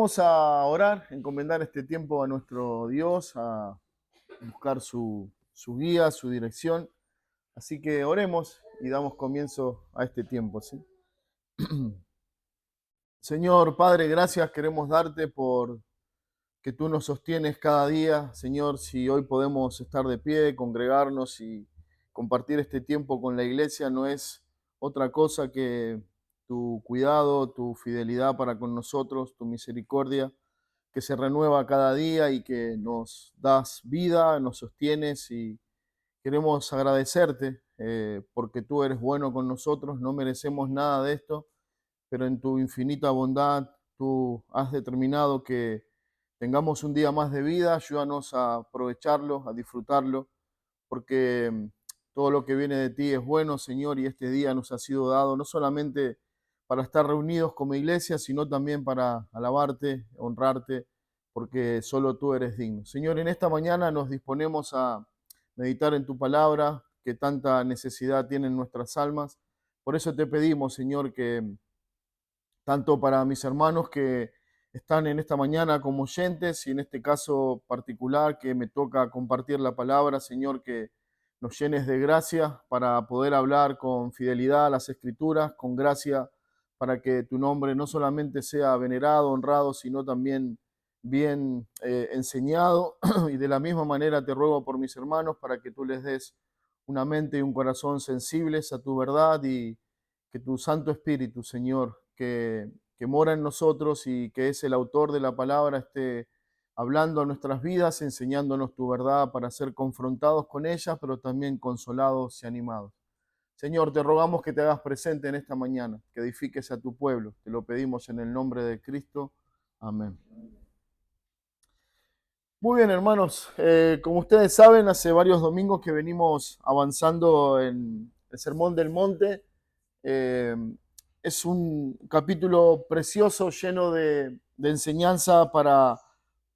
Vamos a orar, encomendar este tiempo a nuestro Dios, a buscar su guía, su dirección. Así que oremos y damos comienzo a este tiempo, ¿sí? Señor Padre, gracias queremos darte por que tú nos sostienes cada día. Señor, si hoy podemos estar de pie, congregarnos y compartir este tiempo con la iglesia, no es otra cosa que tu cuidado, tu fidelidad para con nosotros, tu misericordia que se renueva cada día y que nos das vida, nos sostienes y queremos agradecerte porque tú eres bueno con nosotros, no merecemos nada de esto, pero en tu infinita bondad tú has determinado que tengamos un día más de vida. Ayúdanos a aprovecharlo, a disfrutarlo, porque todo lo que viene de ti es bueno, Señor, y este día nos ha sido dado no solamente para estar reunidos como iglesia, sino también para alabarte, honrarte, porque solo tú eres digno. Señor, en esta mañana nos disponemos a meditar en tu palabra, que tanta necesidad tienen nuestras almas. Por eso te pedimos, Señor, que tanto para mis hermanos que están en esta mañana como oyentes y en este caso particular que me toca compartir la palabra, Señor, que nos llenes de gracia para poder hablar con fidelidad las escrituras, con gracia para que tu nombre no solamente sea venerado, honrado, sino también bien enseñado. Y de la misma manera te ruego por mis hermanos para que tú les des una mente y un corazón sensibles a tu verdad y que tu Santo Espíritu, Señor, que mora en nosotros y que es el autor de la palabra, esté hablando a nuestras vidas, enseñándonos tu verdad para ser confrontados con ella, pero también consolados y animados. Señor, te rogamos que te hagas presente en esta mañana, que edifiques a tu pueblo. Te lo pedimos en el nombre de Cristo. Amén. Muy bien, hermanos. Como ustedes saben, hace varios domingos que venimos avanzando en el Sermón del Monte. Eh, es un capítulo precioso, lleno de enseñanza para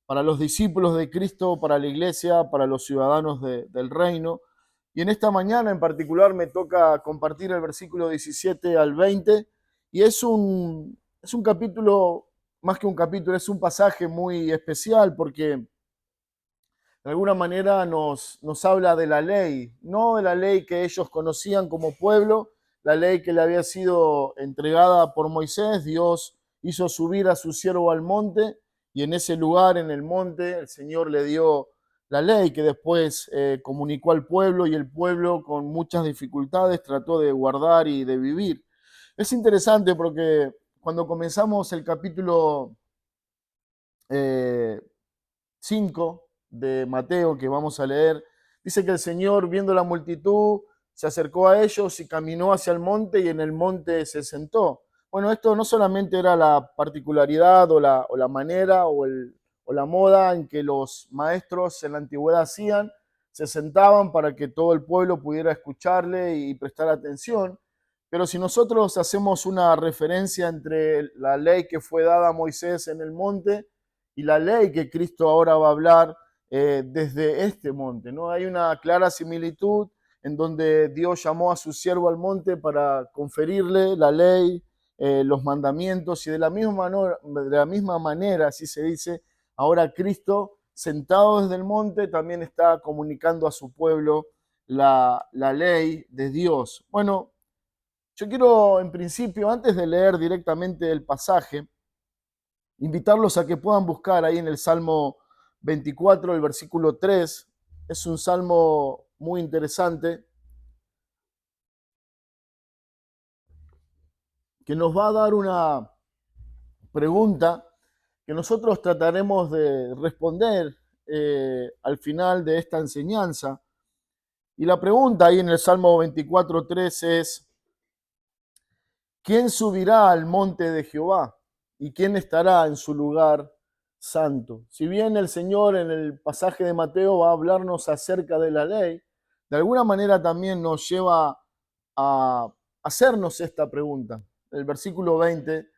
los discípulos de Cristo, para la iglesia, para los ciudadanos del reino. Y en esta mañana en particular me toca compartir el versículo 17 al 20. Y es un capítulo, más que un capítulo, es un pasaje muy especial porque de alguna manera nos habla de la ley, no de la ley que ellos conocían como pueblo, la ley que le había sido entregada por Moisés. Dios hizo subir a su siervo al monte y en ese lugar, en el monte, el Señor le dio la ley que después comunicó al pueblo y el pueblo con muchas dificultades trató de guardar y de vivir. Es interesante porque cuando comenzamos el capítulo 5 de Mateo que vamos a leer, dice que el Señor, viendo la multitud, se acercó a ellos y caminó hacia el monte y en el monte se sentó. Bueno, esto no solamente era la particularidad o la manera o la moda en que los maestros en la antigüedad hacían, se sentaban para que todo el pueblo pudiera escucharle y prestar atención. Pero si nosotros hacemos una referencia entre la ley que fue dada a Moisés en el monte y la ley que Cristo ahora va a hablar desde este monte, ¿no? Hay una clara similitud en donde Dios llamó a su siervo al monte para conferirle la ley, los mandamientos, y de la misma manera, así se dice, ahora Cristo, sentado desde el monte, también está comunicando a su pueblo la ley de Dios. Bueno, yo quiero en principio, antes de leer directamente el pasaje, invitarlos a que puedan buscar ahí en el Salmo 24, el versículo 3. Es un salmo muy interesante que nos va a dar una pregunta que nosotros trataremos de responder al final de esta enseñanza. Y la pregunta ahí en el Salmo 24, 3 es: ¿quién subirá al monte de Jehová? ¿Y quién estará en su lugar santo? Si bien el Señor en el pasaje de Mateo va a hablarnos acerca de la ley, de alguna manera también nos lleva a hacernos esta pregunta. El versículo 20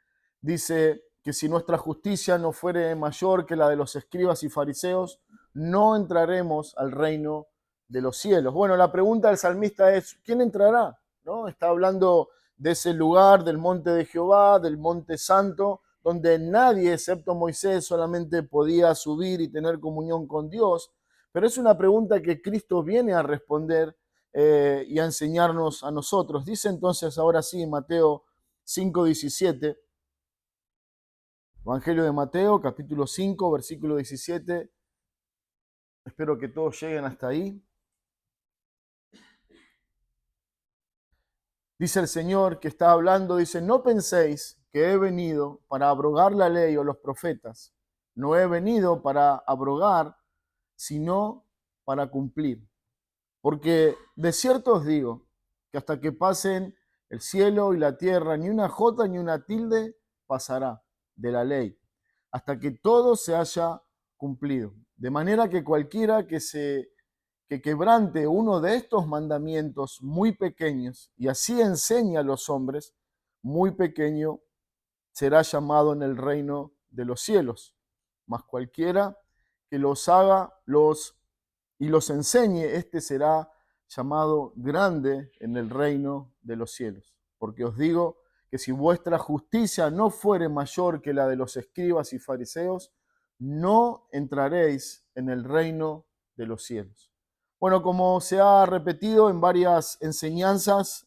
dice que si nuestra justicia no fuere mayor que la de los escribas y fariseos, no entraremos al reino de los cielos. Bueno, la pregunta del salmista es: ¿quién entrará? ¿No? Está hablando de ese lugar, del monte de Jehová, del monte santo, donde nadie excepto Moisés solamente podía subir y tener comunión con Dios, pero es una pregunta que Cristo viene a responder y a enseñarnos a nosotros. Dice entonces ahora sí, Mateo 5:17, Evangelio de Mateo, capítulo 5, versículo 17. Espero que todos lleguen hasta ahí. Dice el Señor que está hablando, dice, no penséis que he venido para abrogar la ley o los profetas. No he venido para abrogar, sino para cumplir. Porque de cierto os digo que hasta que pasen el cielo y la tierra, ni una jota ni una tilde pasará de la ley, hasta que todo se haya cumplido. De manera que cualquiera que quebrante uno de estos mandamientos muy pequeños y así enseña a los hombres, muy pequeño será llamado en el reino de los cielos. Mas cualquiera que los haga y los enseñe, este será llamado grande en el reino de los cielos. Porque os digo que si vuestra justicia no fuere mayor que la de los escribas y fariseos, no entraréis en el reino de los cielos. Bueno, como se ha repetido en varias enseñanzas,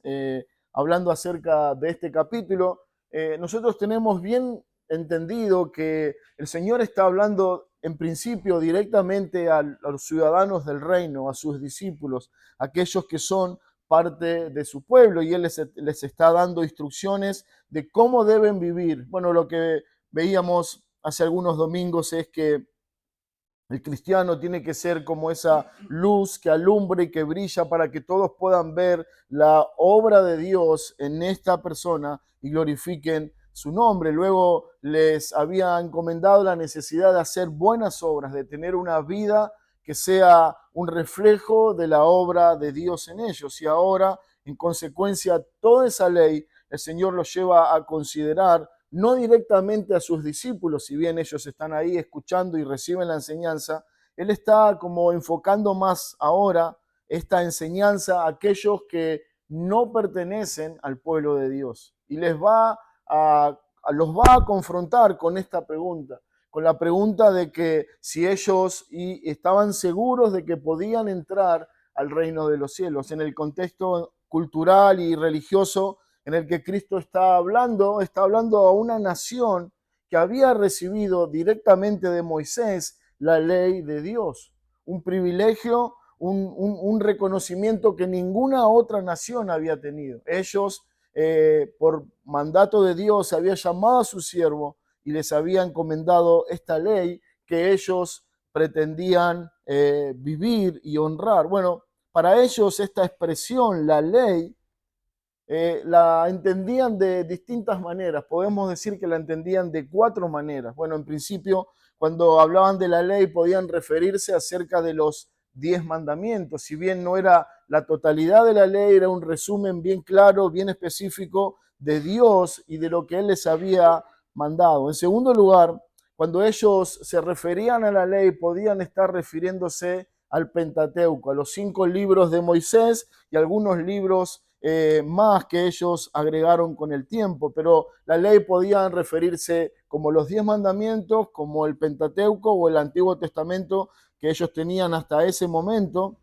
hablando acerca de este capítulo, nosotros tenemos bien entendido que el Señor está hablando en principio directamente a los ciudadanos del reino, a sus discípulos, aquellos que son parte de su pueblo, y Él les está dando instrucciones de cómo deben vivir. Bueno, lo que veíamos hace algunos domingos es que el cristiano tiene que ser como esa luz que alumbra y que brilla para que todos puedan ver la obra de Dios en esta persona y glorifiquen su nombre. Luego les había encomendado la necesidad de hacer buenas obras, de tener una vida que sea un reflejo de la obra de Dios en ellos. Y ahora, en consecuencia, toda esa ley, el Señor los lleva a considerar no directamente a sus discípulos, si bien ellos están ahí escuchando y reciben la enseñanza, Él está como enfocando más ahora esta enseñanza a aquellos que no pertenecen al pueblo de Dios. Y los va a confrontar con esta pregunta, con la pregunta de que si ellos estaban seguros de que podían entrar al reino de los cielos. En el contexto cultural y religioso en el que Cristo está hablando a una nación que había recibido directamente de Moisés la ley de Dios, un privilegio, un reconocimiento que ninguna otra nación había tenido. Ellos, por mandato de Dios, había llamado a su siervo y les había encomendado esta ley que ellos pretendían vivir y honrar. Bueno, para ellos esta expresión, la ley, la entendían de distintas maneras. Podemos decir que la entendían de 4 maneras. Bueno, en principio, cuando hablaban de la ley, podían referirse acerca de los 10 mandamientos. Si bien no era la totalidad de la ley, era un resumen bien claro, bien específico de Dios y de lo que Él les había mandado. En segundo lugar, cuando ellos se referían a la ley, podían estar refiriéndose al Pentateuco, a los 5 libros de Moisés y algunos libros más que ellos agregaron con el tiempo, pero la ley podía referirse como los 10 mandamientos, como el Pentateuco o el Antiguo Testamento que ellos tenían hasta ese momento,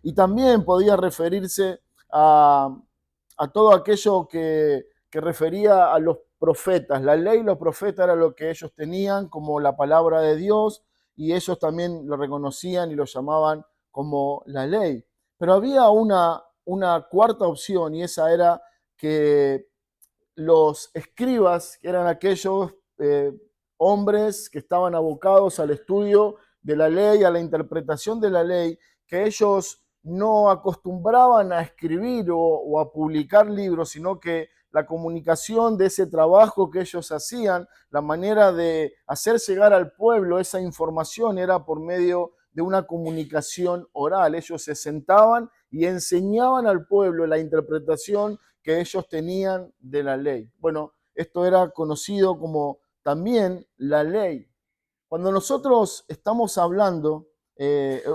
y también podía referirse a todo aquello que refería a los profetas. La ley y los profetas era lo que ellos tenían como la palabra de Dios, y ellos también lo reconocían y lo llamaban como la ley. Pero había una cuarta opción, y esa era que los escribas, que eran aquellos hombres que estaban abocados al estudio de la ley, a la interpretación de la ley, que ellos no acostumbraban a escribir o a publicar libros, sino que la comunicación de ese trabajo que ellos hacían, la manera de hacer llegar al pueblo esa información era por medio de una comunicación oral. Ellos se sentaban y enseñaban al pueblo la interpretación que ellos tenían de la ley. Bueno, esto era conocido como también la ley. Cuando nosotros estamos hablando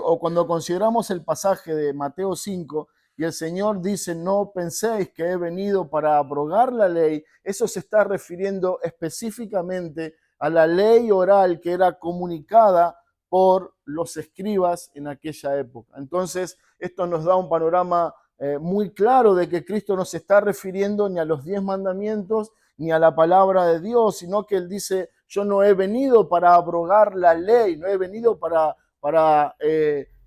o cuando consideramos el pasaje de Mateo 5 y el Señor dice, no penséis que he venido para abrogar la ley, eso se está refiriendo específicamente a la ley oral que era comunicada por los escribas en aquella época. Entonces, esto nos da un panorama muy claro de que Cristo no se está refiriendo ni a los 10 mandamientos ni a la palabra de Dios, sino que Él dice, yo no he venido para abrogar la ley, no he venido para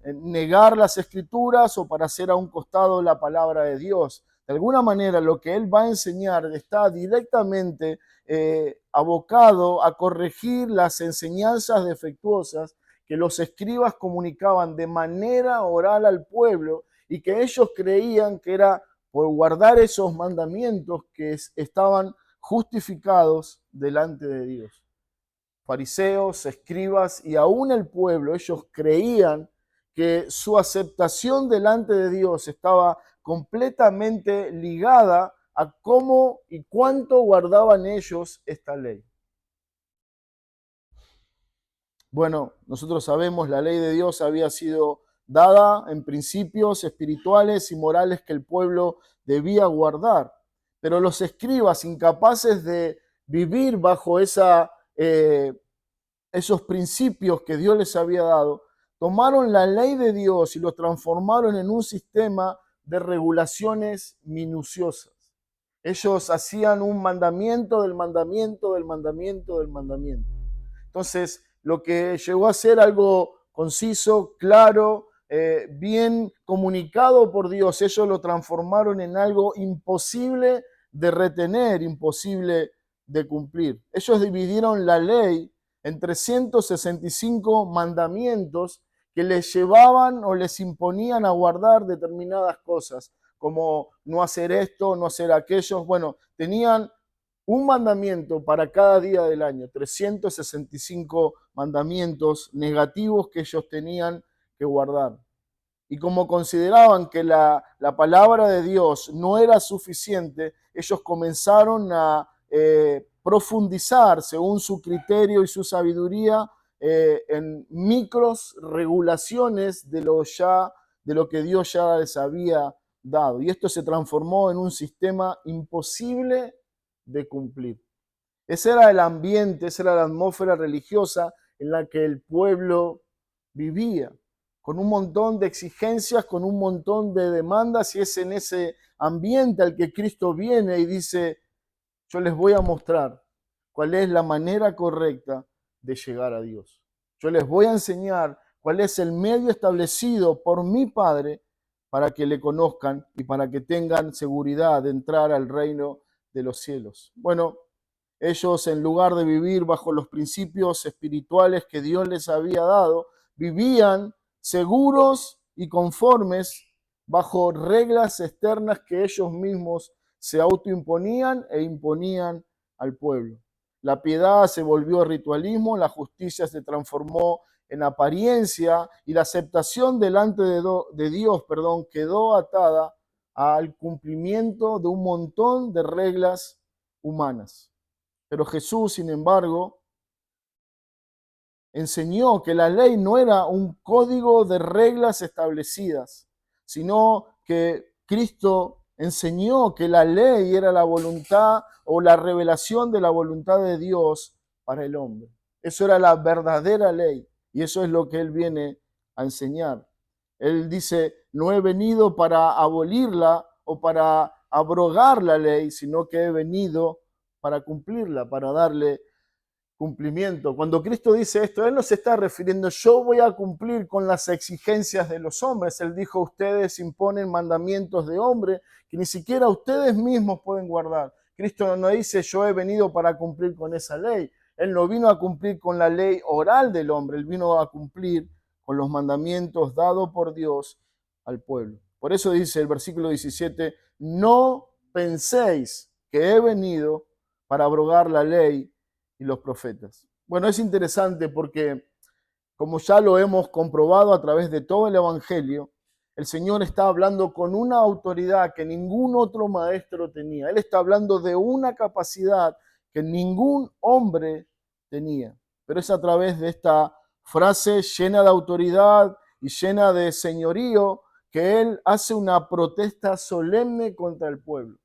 negar las escrituras o para hacer a un costado la palabra de Dios. De alguna manera, lo que Él va a enseñar está directamente abocado a corregir las enseñanzas defectuosas que los escribas comunicaban de manera oral al pueblo y que ellos creían que era por guardar esos mandamientos que estaban justificados delante de Dios. Fariseos, escribas y aún el pueblo, ellos creían que su aceptación delante de Dios estaba completamente ligada a cómo y cuánto guardaban ellos esta ley. Bueno, nosotros sabemos, la ley de Dios había sido dada en principios espirituales y morales que el pueblo debía guardar. Pero los escribas, incapaces de vivir bajo esos principios que Dios les había dado, tomaron la ley de Dios y lo transformaron en un sistema de regulaciones minuciosas. Ellos hacían un mandamiento del mandamiento del mandamiento del mandamiento. Entonces, lo que llegó a ser algo conciso, claro, bien comunicado por Dios, ellos lo transformaron en algo imposible de retener, imposible de cumplir. Ellos dividieron la ley en 365 mandamientos que les llevaban o les imponían a guardar determinadas cosas, como no hacer esto, no hacer aquello. Bueno, tenían un mandamiento para cada día del año, 365 mandamientos negativos que ellos tenían que guardar. Y como consideraban que la palabra de Dios no era suficiente, ellos comenzaron a profundizar según su criterio y su sabiduría en micros regulaciones de lo que Dios ya les había dado. Y esto se transformó en un sistema imposible de cumplir. Ese era el ambiente, esa era la atmósfera religiosa en la que el pueblo vivía, con un montón de exigencias, con un montón de demandas, y es en ese ambiente al que Cristo viene y dice, yo les voy a mostrar cuál es la manera correcta de llegar a Dios. Yo les voy a enseñar cuál es el medio establecido por mi Padre para que le conozcan y para que tengan seguridad de entrar al reino de los cielos. Bueno, ellos, en lugar de vivir bajo los principios espirituales que Dios les había dado, vivían seguros y conformes bajo reglas externas que ellos mismos se autoimponían e imponían al pueblo. La piedad se volvió ritualismo, la justicia se transformó en apariencia y la aceptación delante de Dios, quedó atada al cumplimiento de un montón de reglas humanas. Pero Jesús, sin embargo, enseñó que la ley no era un código de reglas establecidas, sino que Cristo enseñó que la ley era la voluntad o la revelación de la voluntad de Dios para el hombre. Eso era la verdadera ley y eso es lo que Él viene a enseñar. Él dice, no he venido para abolirla o para abrogar la ley, sino que he venido para cumplirla, para darle cumplimiento. Cuando Cristo dice esto, Él no se está refiriendo, yo voy a cumplir con las exigencias de los hombres. Él dijo, ustedes imponen mandamientos de hombre que ni siquiera ustedes mismos pueden guardar. Cristo no dice, yo he venido para cumplir con esa ley. Él no vino a cumplir con la ley oral del hombre, Él vino a cumplir con los mandamientos dados por Dios al pueblo. Por eso dice el versículo 17, no penséis que he venido para abrogar la ley y los profetas. Bueno, es interesante porque, como ya lo hemos comprobado a través de todo el Evangelio, el Señor está hablando con una autoridad que ningún otro maestro tenía. Él está hablando de una capacidad que ningún hombre tenía. Pero es a través de esta frase llena de autoridad y llena de señorío que Él hace una protesta solemne contra el pueblo.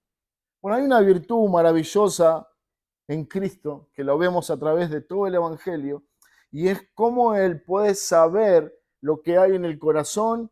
Bueno, hay una virtud maravillosa en Cristo, que lo vemos a través de todo el Evangelio, y es cómo Él puede saber lo que hay en el corazón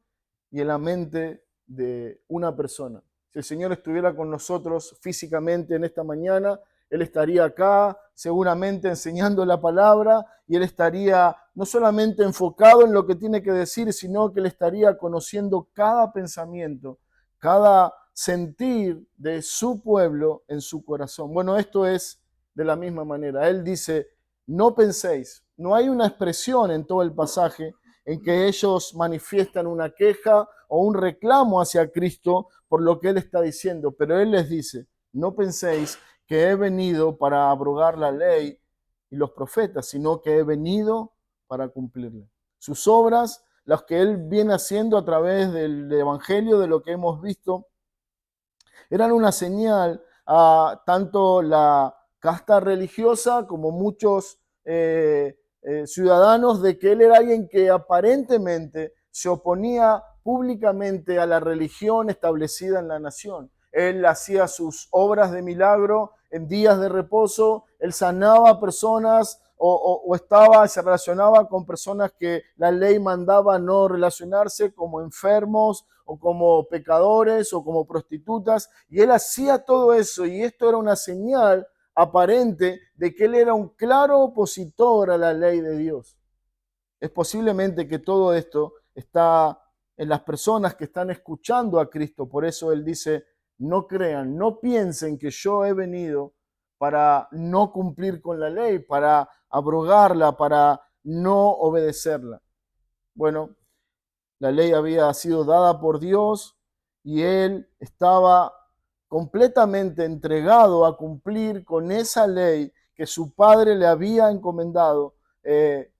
y en la mente de una persona. Si el Señor estuviera con nosotros físicamente en esta mañana, Él estaría acá seguramente enseñando la palabra y Él estaría no solamente enfocado en lo que tiene que decir, sino que Él estaría conociendo cada pensamiento, cada sentir de su pueblo en su corazón. Bueno, esto es de la misma manera. Él dice, no penséis. No hay una expresión en todo el pasaje en que ellos manifiestan una queja o un reclamo hacia Cristo por lo que Él está diciendo, pero Él les dice, no penséis que he venido para abrogar la ley y los profetas, sino que he venido para cumplirla. Sus obras, las que Él viene haciendo a través del Evangelio, de lo que hemos visto, eran una señal a tanto la casta religiosa como muchos ciudadanos de que él era alguien que aparentemente se oponía públicamente a la religión establecida en la nación. Él hacía sus obras de milagro en días de reposo, él sanaba a personas se relacionaba con personas que la ley mandaba no relacionarse, como enfermos o como pecadores o como prostitutas, y él hacía todo eso, y esto era una señal aparente de que él era un claro opositor a la ley de Dios. Es posiblemente que todo esto está en las personas que están escuchando a Cristo, por eso él dice, no crean, no piensen que yo he venido para no cumplir con la ley, para abrogarla, para no obedecerla. Bueno, la ley había sido dada por Dios y él estaba completamente entregado a cumplir con esa ley que su padre le había encomendado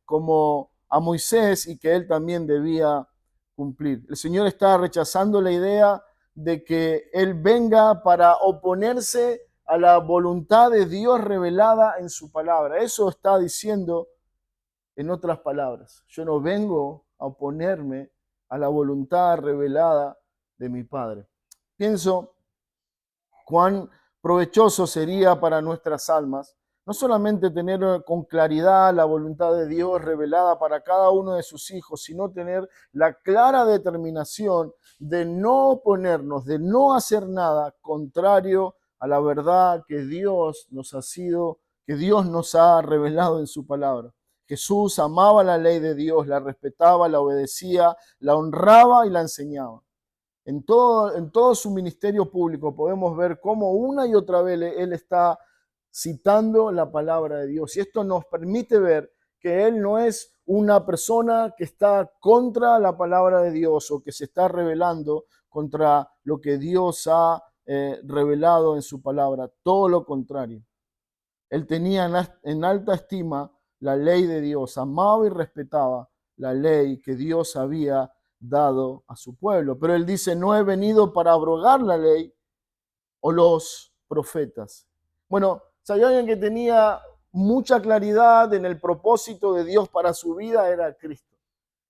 como a Moisés y que él también debía cumplir. El Señor está rechazando la idea de que él venga para oponerse a la voluntad de Dios revelada en su palabra. Eso está diciendo en otras palabras. Yo no vengo a oponerme a la voluntad revelada de mi Padre. Pienso cuán provechoso sería para nuestras almas no solamente tener con claridad la voluntad de Dios revelada para cada uno de sus hijos, sino tener la clara determinación de no oponernos, de no hacer nada contrario a la verdad que Dios nos ha revelado en su palabra. Jesús amaba la ley de Dios, la respetaba, la obedecía, la honraba y la enseñaba. En todo su ministerio público podemos ver cómo una y otra vez él está citando la palabra de Dios. Y esto nos permite ver que él no es una persona que está contra la palabra de Dios o que se está rebelando contra lo que Dios ha revelado en su palabra. Todo lo contrario. Él tenía en alta estima la ley de Dios, amaba y respetaba la ley que Dios había dado a su pueblo. Pero él dice, no he venido para abrogar la ley o los profetas. Bueno, si hay alguien que tenía mucha claridad en el propósito de Dios para su vida, era Cristo.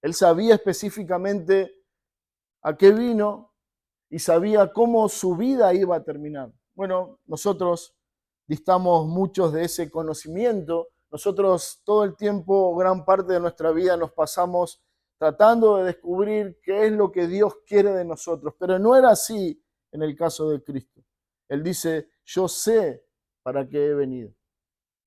Él sabía específicamente a qué vino y sabía cómo su vida iba a terminar. Bueno, nosotros distamos muchos de ese conocimiento. Nosotros todo el tiempo, gran parte de nuestra vida nos pasamos tratando de descubrir qué es lo que Dios quiere de nosotros. Pero no era así en el caso de Cristo. Él dice, yo sé para qué he venido.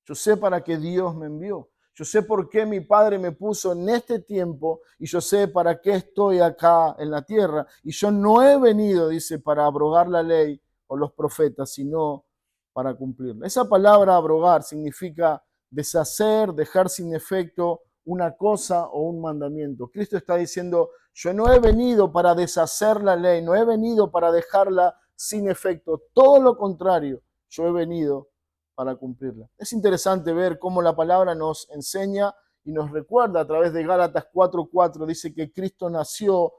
Yo sé para qué Dios me envió. Yo sé por qué mi Padre me puso en este tiempo y yo sé para qué estoy acá en la tierra. Y yo no he venido, dice, para abrogar la ley o los profetas, sino para cumplirla. Esa palabra abrogar significa deshacer, dejar sin efecto una cosa o un mandamiento. Cristo está diciendo, yo no he venido para deshacer la ley, no he venido para dejarla sin efecto. Todo lo contrario, yo he venido para cumplirla. Es interesante ver cómo la palabra nos enseña y nos recuerda a través de Gálatas 4:4, dice que Cristo nació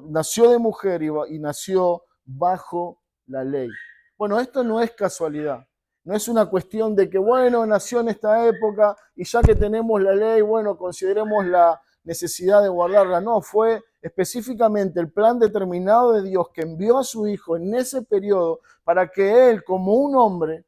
nació de mujer y nació bajo la ley. Bueno, esto no es casualidad. No es una cuestión de que, bueno, nació en esta época y ya que tenemos la ley, bueno, consideremos la necesidad de guardarla. No, fue específicamente el plan determinado de Dios que envió a su Hijo en ese periodo para que Él, como un hombre,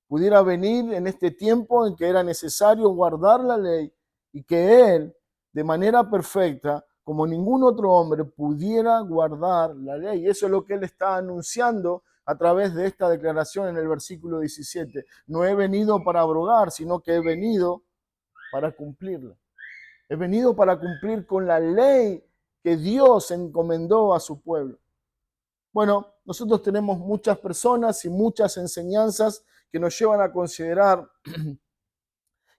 pudiera venir en este tiempo en que era necesario guardar la ley y que Él, de manera perfecta, como ningún otro hombre, pudiera guardar la ley. Y eso es lo que Él está anunciando a través de esta declaración en el versículo 17. No he venido para abrogar, sino que he venido para cumplirla. He venido para cumplir con la ley que Dios encomendó a su pueblo. Bueno, nosotros tenemos muchas personas y muchas enseñanzas que nos llevan a considerar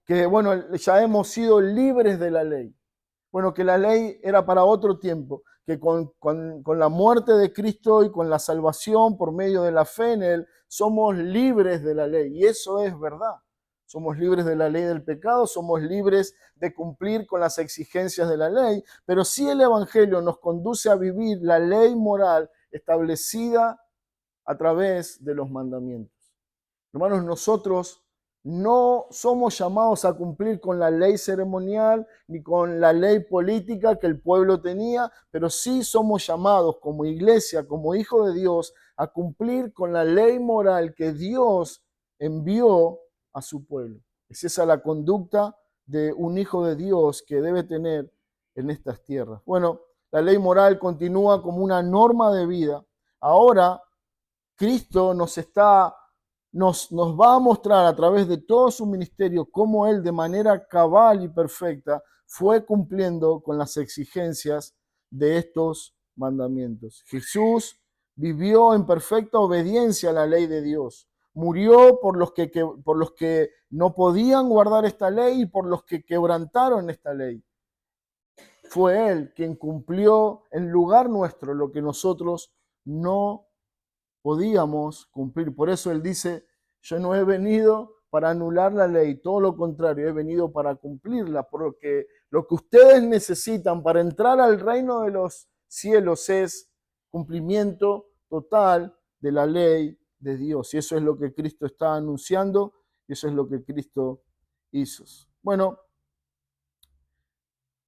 que, bueno, ya hemos sido libres de la ley. Bueno, que la ley era para otro tiempo, que con la muerte de Cristo y con la salvación por medio de la fe en Él, somos libres de la ley. Y eso es verdad. Somos libres de la ley del pecado, somos libres de cumplir con las exigencias de la ley, pero sí el Evangelio nos conduce a vivir la ley moral establecida a través de los mandamientos. Hermanos, nosotros no somos llamados a cumplir con la ley ceremonial ni con la ley política que el pueblo tenía, pero sí somos llamados como iglesia, como hijos de Dios, a cumplir con la ley moral que Dios envió a su pueblo. Es esa la conducta de un hijo de Dios que debe tener en estas tierras. Bueno, la ley moral continúa como una norma de vida. Ahora, Cristo nos va a mostrar a través de todo su ministerio cómo Él de manera cabal y perfecta fue cumpliendo con las exigencias de estos mandamientos. Jesús vivió en perfecta obediencia a la ley de Dios. Murió por los que no podían guardar esta ley y por los que quebrantaron esta ley. Fue Él quien cumplió en lugar nuestro lo que nosotros no podíamos cumplir. Por eso Él dice, yo no he venido para anular la ley, todo lo contrario, he venido para cumplirla, porque lo que ustedes necesitan para entrar al reino de los cielos es cumplimiento total de la ley de Dios. Y eso es lo que Cristo está anunciando y eso es lo que Cristo hizo. Bueno,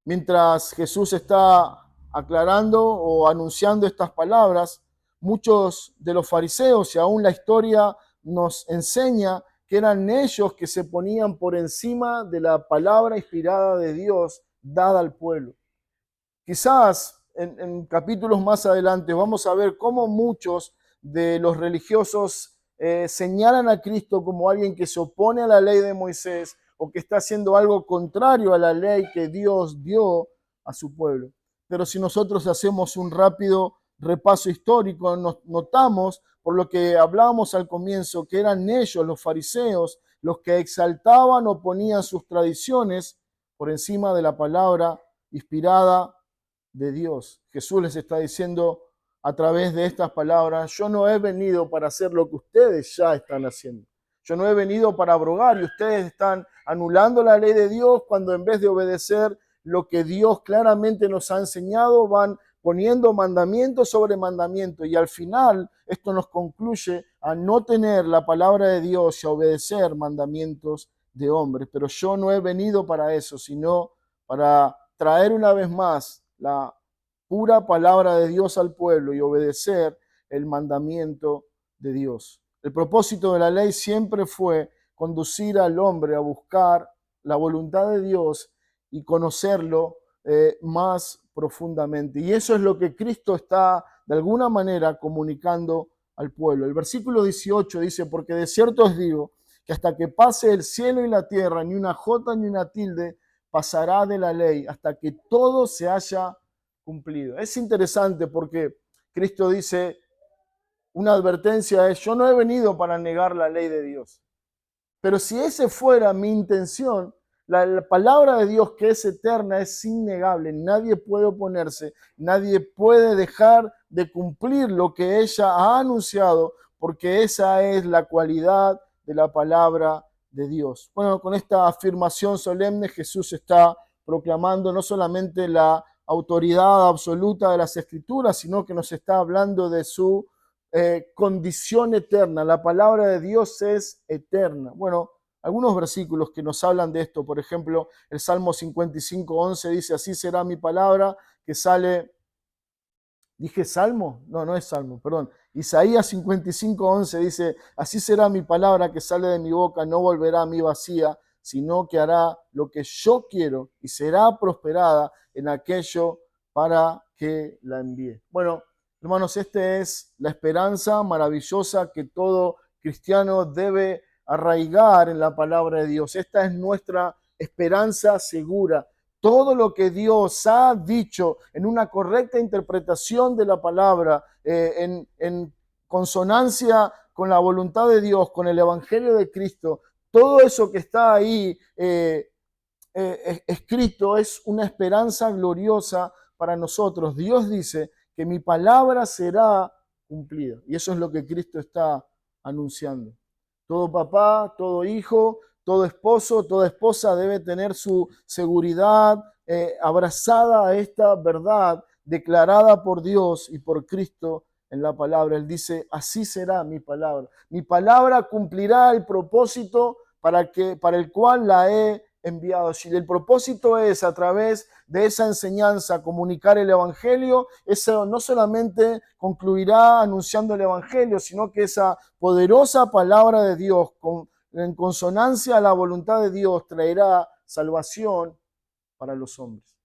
mientras Jesús está aclarando o anunciando estas palabras, muchos de los fariseos, y aún la historia nos enseña que eran ellos que se ponían por encima de la palabra inspirada de Dios dada al pueblo. Quizás en capítulos más adelante vamos a ver cómo muchos de los religiosos señalan a Cristo como alguien que se opone a la ley de Moisés o que está haciendo algo contrario a la ley que Dios dio a su pueblo. Pero si nosotros hacemos un rápido repaso histórico, notamos, por lo que hablábamos al comienzo, que eran ellos, los fariseos, los que exaltaban o ponían sus tradiciones por encima de la palabra inspirada de Dios. Jesús les está diciendo a través de estas palabras, yo no he venido para hacer lo que ustedes ya están haciendo. Yo no he venido para abrogar y ustedes están anulando la ley de Dios cuando en vez de obedecer lo que Dios claramente nos ha enseñado, van poniendo mandamiento sobre mandamiento y al final esto nos concluye a no tener la palabra de Dios y a obedecer mandamientos de hombres. Pero yo no he venido para eso, sino para traer una vez más la pura palabra de Dios al pueblo y obedecer el mandamiento de Dios. El propósito de la ley siempre fue conducir al hombre a buscar la voluntad de Dios y conocerlo más profundamente. Y eso es lo que Cristo está de alguna manera comunicando al pueblo. El versículo 18 dice, porque de cierto os digo que hasta que pase el cielo y la tierra, ni una jota ni una tilde pasará de la ley hasta que todo se haya cumplido. Es interesante porque Cristo dice, una advertencia es, yo no he venido para negar la ley de Dios. Pero si ese fuera mi intención, la palabra de Dios que es eterna es innegable. Nadie puede oponerse, nadie puede dejar de cumplir lo que ella ha anunciado, porque esa es la cualidad de la palabra de Dios. Bueno, con esta afirmación solemne Jesús está proclamando no solamente la autoridad absoluta de las Escrituras, sino que nos está hablando de su condición eterna. La palabra de Dios es eterna. Bueno, algunos versículos que nos hablan de esto, por ejemplo, el Salmo 55:11 dice, así será mi palabra que sale ¿Dije Salmo? No, no es Salmo, perdón. Isaías 55:11 dice, así será mi palabra que sale de mi boca, no volverá a mí vacía, sino que hará lo que yo quiero y será prosperada en aquello para que la envíe. Bueno, hermanos, esta es la esperanza maravillosa que todo cristiano debe arraigar en la palabra de Dios. Esta es nuestra esperanza segura. Todo lo que Dios ha dicho en una correcta interpretación de la palabra, en consonancia con la voluntad de Dios, con el Evangelio de Cristo, todo eso que está ahí escrito es una esperanza gloriosa para nosotros. Dios dice que mi palabra será cumplida. Y eso es lo que Cristo está anunciando. Todo papá, todo hijo, todo esposo, toda esposa debe tener su seguridad abrazada a esta verdad declarada por Dios y por Cristo en la palabra. Él dice, así será mi palabra. Mi palabra cumplirá el propósito para el cual la he enviado. Si el propósito es a través de esa enseñanza comunicar el evangelio, eso no solamente concluirá anunciando el evangelio, sino que esa poderosa palabra de Dios en consonancia a la voluntad de Dios traerá salvación para los hombres.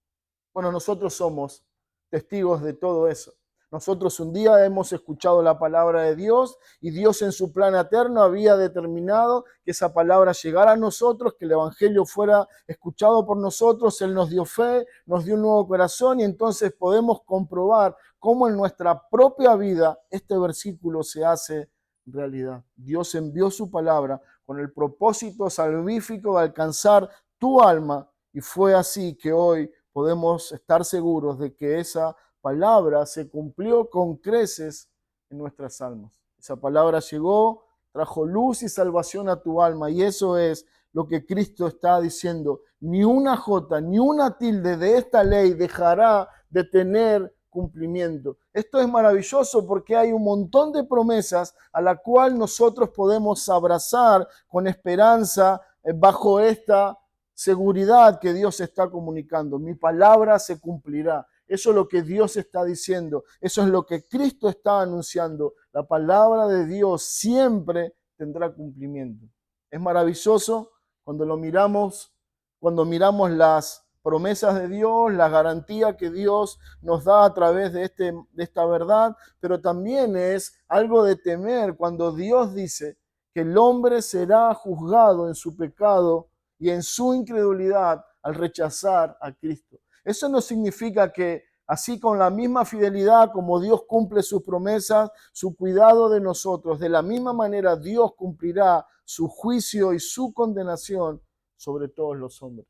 Bueno, nosotros somos testigos de todo eso. Nosotros un día hemos escuchado la palabra de Dios y Dios en su plan eterno había determinado que esa palabra llegara a nosotros, que el evangelio fuera escuchado por nosotros. Él nos dio fe, nos dio un nuevo corazón y entonces podemos comprobar cómo en nuestra propia vida este versículo se hace realidad. Dios envió su palabra con el propósito salvífico de alcanzar tu alma y fue así que hoy podemos estar seguros de que esa palabra se cumplió con creces en nuestras almas. Esa palabra llegó, trajo luz y salvación a tu alma y eso es lo que Cristo está diciendo. Ni una jota, ni una tilde de esta ley dejará de tener cumplimiento. Esto es maravilloso porque hay un montón de promesas a la cual nosotros podemos abrazar con esperanza bajo esta seguridad que Dios está comunicando. Mi palabra se cumplirá. Eso es lo que Dios está diciendo. Eso es lo que Cristo está anunciando. La palabra de Dios siempre tendrá cumplimiento. Es maravilloso cuando lo miramos, cuando miramos las promesas de Dios, la garantía que Dios nos da a través de esta verdad, pero también es algo de temer cuando Dios dice que el hombre será juzgado en su pecado y en su incredulidad al rechazar a Cristo. Eso no significa que así con la misma fidelidad como Dios cumple sus promesas, su cuidado de nosotros, de la misma manera Dios cumplirá su juicio y su condenación sobre todos los hombres.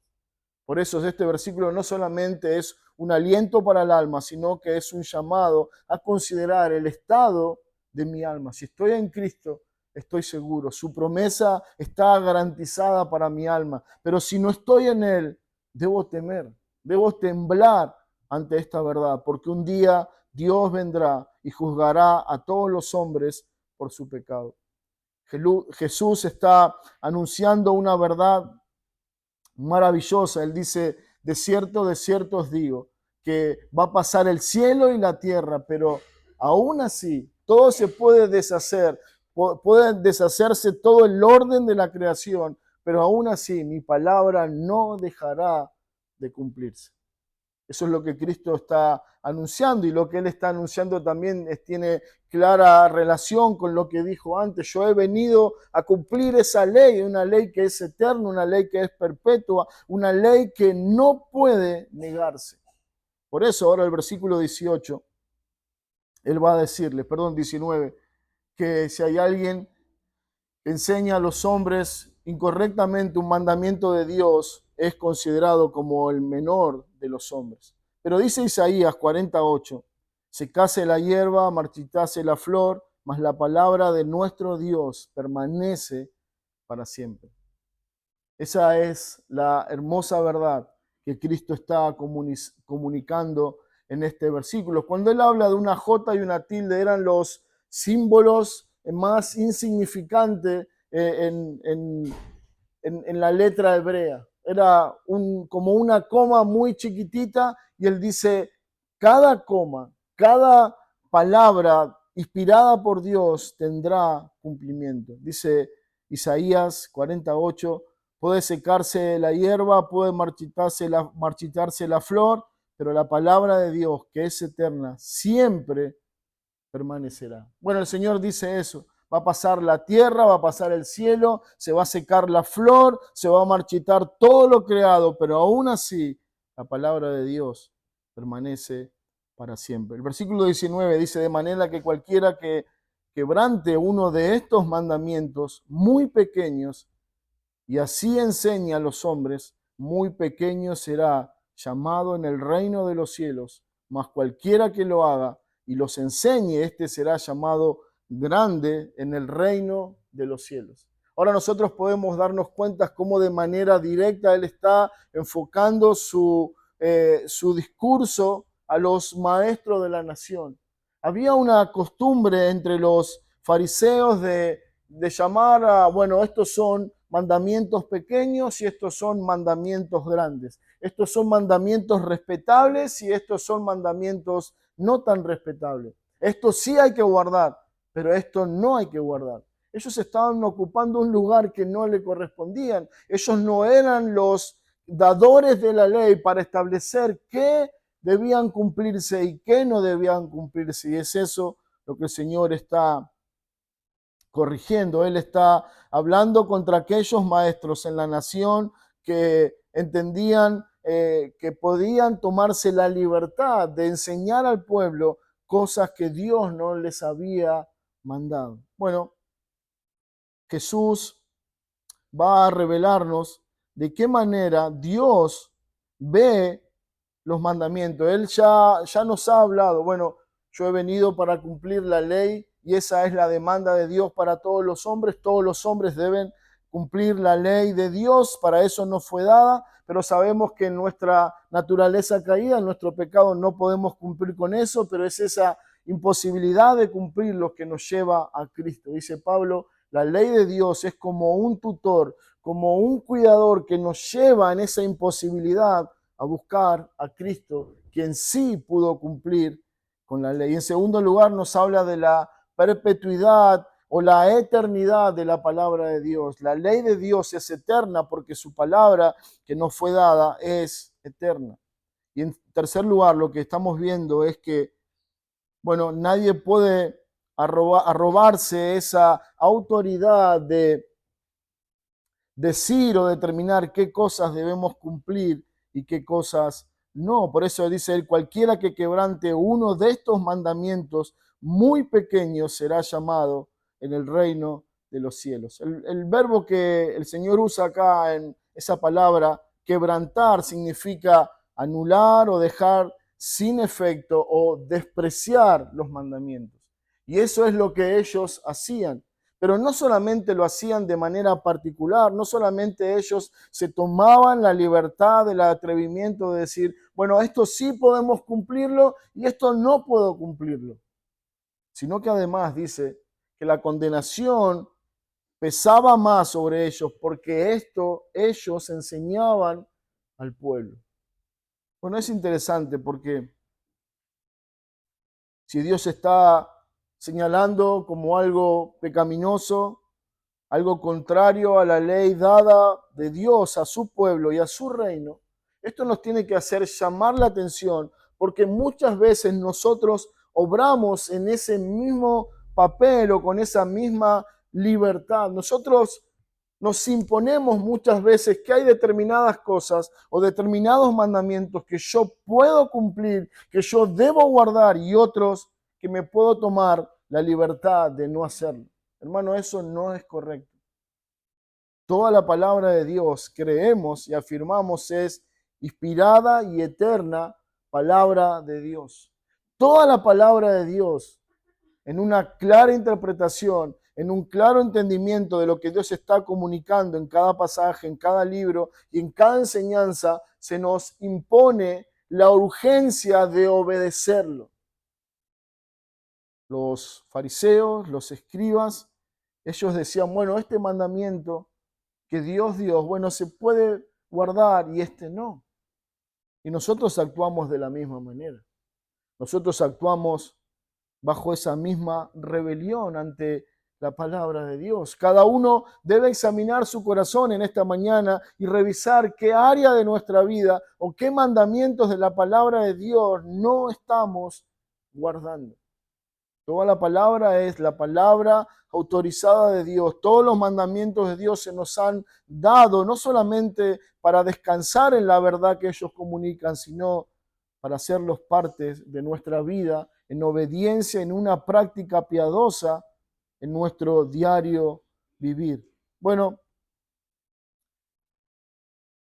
Por eso este versículo no solamente es un aliento para el alma, sino que es un llamado a considerar el estado de mi alma. Si estoy en Cristo, estoy seguro. Su promesa está garantizada para mi alma. Pero si no estoy en Él, debo temer, debo temblar ante esta verdad, porque un día Dios vendrá y juzgará a todos los hombres por su pecado. Jesús está anunciando una verdad maravillosa. Él dice, de cierto os digo, que va a pasar el cielo y la tierra, pero aún así todo se puede deshacer, puede deshacerse todo el orden de la creación, pero aún así mi palabra no dejará de cumplirse. Eso es lo que Cristo está anunciando y lo que Él está anunciando también tiene clara relación con lo que dijo antes. Yo he venido a cumplir esa ley, una ley que es eterna, una ley que es perpetua, una ley que no puede negarse. Por eso ahora el versículo 18, Él va a decirle, 19, que si hay alguien que enseña a los hombres incorrectamente un mandamiento de Dios, es considerado como el menor de los hombres. Pero dice Isaías 48, secase la hierba, marchitase la flor, mas la palabra de nuestro Dios permanece para siempre. Esa es la hermosa verdad que Cristo está comunicando en este versículo. Cuando Él habla de una jota y una tilde, eran los símbolos más insignificantes en la letra hebrea. Era como una coma muy chiquitita y Él dice, cada coma, cada palabra inspirada por Dios tendrá cumplimiento. Dice Isaías 48, puede secarse la hierba, puede marchitarse la flor, pero la palabra de Dios, que es eterna, siempre permanecerá. Bueno, el Señor dice eso. Va a pasar la tierra, va a pasar el cielo, se va a secar la flor, se va a marchitar todo lo creado, pero aún así la palabra de Dios permanece para siempre. El versículo 19 dice, de manera que cualquiera que quebrante uno de estos mandamientos muy pequeños y así enseña a los hombres, muy pequeño será llamado en el reino de los cielos, mas cualquiera que lo haga y los enseñe, este será llamado grande en el reino de los cielos. Ahora nosotros podemos darnos cuenta cómo de manera directa Él está enfocando su discurso a los maestros de la nación. Había una costumbre entre los fariseos de llamar a, bueno, estos son mandamientos pequeños y estos son mandamientos grandes. Estos son mandamientos respetables y estos son mandamientos no tan respetables. Esto sí hay que guardar, pero esto no hay que guardar. Ellos estaban ocupando un lugar que no le correspondían. Ellos no eran los dadores de la ley para establecer qué debían cumplirse y qué no debían cumplirse. Y es eso lo que el Señor está corrigiendo. Él está hablando contra aquellos maestros en la nación que entendían que podían tomarse la libertad de enseñar al pueblo cosas que Dios no les había mandado. Bueno, Jesús va a revelarnos de qué manera Dios ve los mandamientos. Él ya nos ha hablado, bueno, yo he venido para cumplir la ley y esa es la demanda de Dios para todos los hombres deben cumplir la ley de Dios, para eso nos fue dada, pero sabemos que en nuestra naturaleza caída, en nuestro pecado no podemos cumplir con eso, pero es esa imposibilidad de cumplir lo que nos lleva a Cristo. Dice Pablo, la ley de Dios es como un tutor, como un cuidador que nos lleva en esa imposibilidad a buscar a Cristo, quien sí pudo cumplir con la ley. En segundo lugar, nos habla de la perpetuidad o la eternidad de la palabra de Dios. La ley de Dios es eterna porque su palabra que nos fue dada es eterna. Y en tercer lugar, lo que estamos viendo es que, bueno, nadie puede arrobarse esa autoridad de decir o determinar qué cosas debemos cumplir y qué cosas no. Por eso dice él, cualquiera que quebrante uno de estos mandamientos muy pequeños será llamado en el reino de los cielos. El verbo que el Señor usa acá en esa palabra, quebrantar, significa anular o dejar sin efecto o despreciar los mandamientos. Y eso es lo que ellos hacían. Pero no solamente lo hacían de manera particular, no solamente ellos se tomaban la libertad, el atrevimiento de decir, bueno, esto sí podemos cumplirlo y esto no puedo cumplirlo, sino que además dice que la condenación pesaba más sobre ellos porque esto ellos enseñaban al pueblo. Bueno, es interesante porque si Dios está señalando como algo pecaminoso, algo contrario a la ley dada de Dios a su pueblo y a su reino, esto nos tiene que hacer llamar la atención porque muchas veces nosotros obramos en ese mismo papel o con esa misma libertad. Nosotros nos imponemos muchas veces que hay determinadas cosas o determinados mandamientos que yo puedo cumplir, que yo debo guardar y otros que me puedo tomar la libertad de no hacerlo. Hermano, eso no es correcto. Toda la palabra de Dios, creemos y afirmamos, es inspirada y eterna palabra de Dios. Toda la palabra de Dios, en una clara interpretación, en un claro entendimiento de lo que Dios está comunicando en cada pasaje, en cada libro y en cada enseñanza, se nos impone la urgencia de obedecerlo. Los fariseos, los escribas, ellos decían, bueno, este mandamiento que Dios dio, bueno, se puede guardar y este no. Y nosotros actuamos de la misma manera. nosotros actuamos bajo esa misma rebelión ante la palabra de Dios. Cada uno debe examinar su corazón en esta mañana y revisar qué área de nuestra vida o qué mandamientos de la palabra de Dios no estamos guardando. Toda la palabra es la palabra autorizada de Dios. Todos los mandamientos de Dios se nos han dado, no solamente para descansar en la verdad que ellos comunican, sino para hacerlos partes de nuestra vida, en obediencia, en una práctica piadosa, en nuestro diario vivir. Bueno,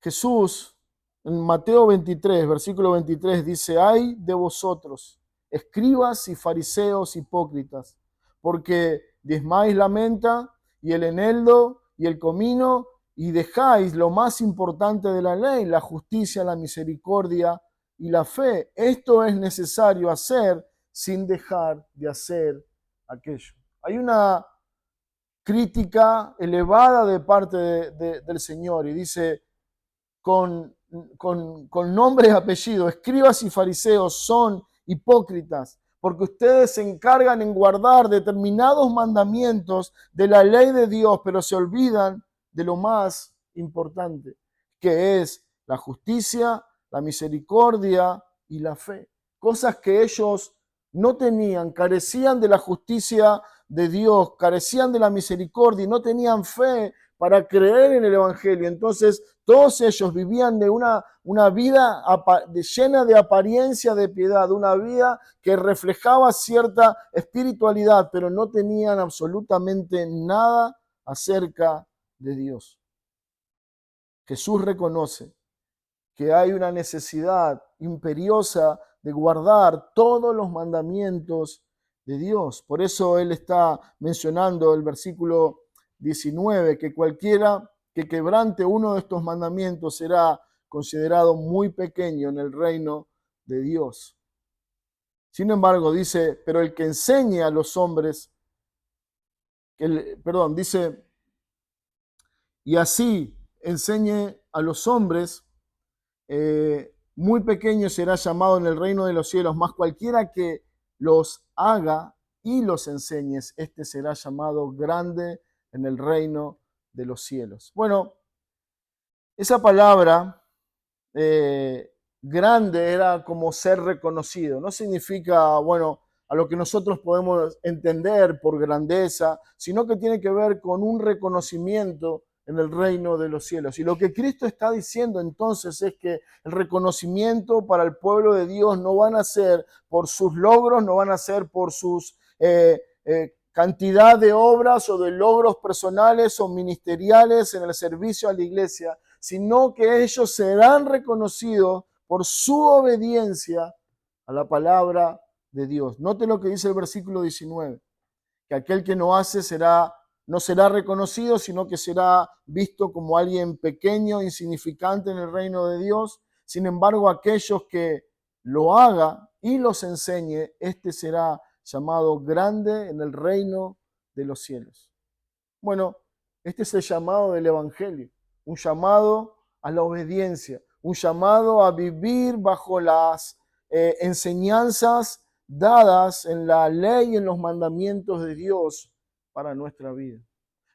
Jesús en Mateo 23, versículo 23 dice: ay de vosotros, escribas y fariseos hipócritas, porque diezmáis la menta y el eneldo y el comino y dejáis lo más importante de la ley, la justicia, la misericordia y la fe. Esto es necesario hacer sin dejar de hacer aquello. Hay una crítica elevada de parte del Señor y dice con nombre y apellido: escribas y fariseos son hipócritas, porque ustedes se encargan en guardar determinados mandamientos de la ley de Dios, pero se olvidan de lo más importante, que es la justicia, la misericordia y la fe. Cosas que ellos no tenían, carecían de la justicia de Dios, carecían de la misericordia y no tenían fe para creer en el Evangelio. Entonces, todos ellos vivían de una vida llena de apariencia de piedad, una vida que reflejaba cierta espiritualidad, pero no tenían absolutamente nada acerca de Dios. Jesús reconoce que hay una necesidad imperiosa de guardar todos los mandamientos de Dios. Por eso Él está mencionando el versículo 19, que cualquiera que quebrante uno de estos mandamientos será considerado muy pequeño en el reino de Dios. Sin embargo, dice, pero el que enseñe a los hombres, dice, y así enseñe a los hombres, muy pequeño será llamado en el reino de los cielos, mas cualquiera que los haga y los enseñes, este será llamado grande en el reino de los cielos. Bueno, esa palabra grande era como ser reconocido. No significa, bueno, a lo que nosotros podemos entender por grandeza, sino que tiene que ver con un reconocimiento en el reino de los cielos. Y lo que Cristo está diciendo entonces es que el reconocimiento para el pueblo de Dios no van a ser por sus logros, no van a ser por sus cantidad de obras o de logros personales o ministeriales en el servicio a la iglesia, sino que ellos serán reconocidos por su obediencia a la palabra de Dios. Note lo que dice el versículo 19, que aquel que no hace no será reconocido, sino que será visto como alguien pequeño, insignificante en el reino de Dios. Sin embargo, aquellos que lo haga y los enseñe, este será llamado grande en el reino de los cielos. Bueno, este es el llamado del Evangelio, un llamado a la obediencia, un llamado a vivir bajo las enseñanzas dadas en la ley y en los mandamientos de Dios para nuestra vida.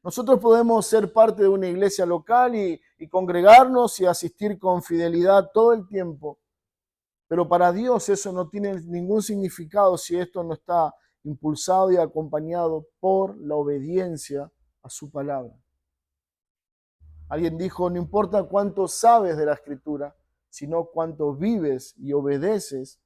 Nosotros podemos ser parte de una iglesia local y congregarnos y asistir con fidelidad todo el tiempo, pero para Dios eso no tiene ningún significado si esto no está impulsado y acompañado por la obediencia a su palabra. Alguien dijo, no importa cuánto sabes de la Escritura, sino cuánto vives y obedeces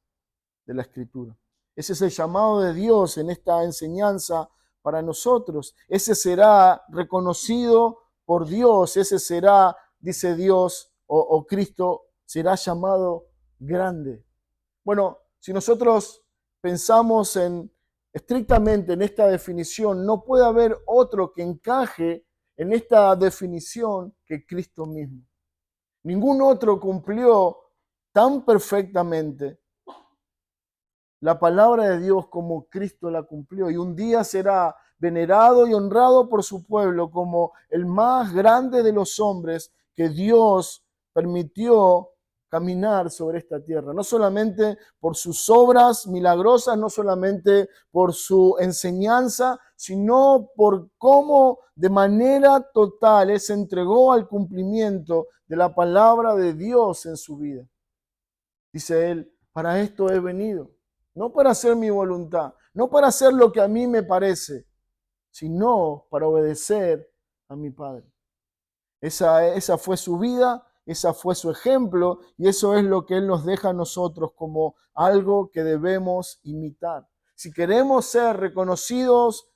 de la Escritura. Ese es el llamado de Dios en esta enseñanza para nosotros. Ese será reconocido por Dios, ese será, dice Dios o Cristo, será llamado grande. Bueno, si nosotros pensamos estrictamente en esta definición, no puede haber otro que encaje en esta definición que Cristo mismo. Ningún otro cumplió tan perfectamente la palabra de Dios como Cristo la cumplió, y un día será venerado y honrado por su pueblo como el más grande de los hombres que Dios permitió caminar sobre esta tierra, no solamente por sus obras milagrosas, no solamente por su enseñanza, sino por cómo de manera total Él se entregó al cumplimiento de la palabra de Dios en su vida. Dice Él, para esto he venido, no para hacer mi voluntad, no para hacer lo que a mí me parece, sino para obedecer a mi Padre. Esa fue su vida, esa fue su ejemplo, y eso es lo que Él nos deja a nosotros como algo que debemos imitar. Si queremos ser reconocidos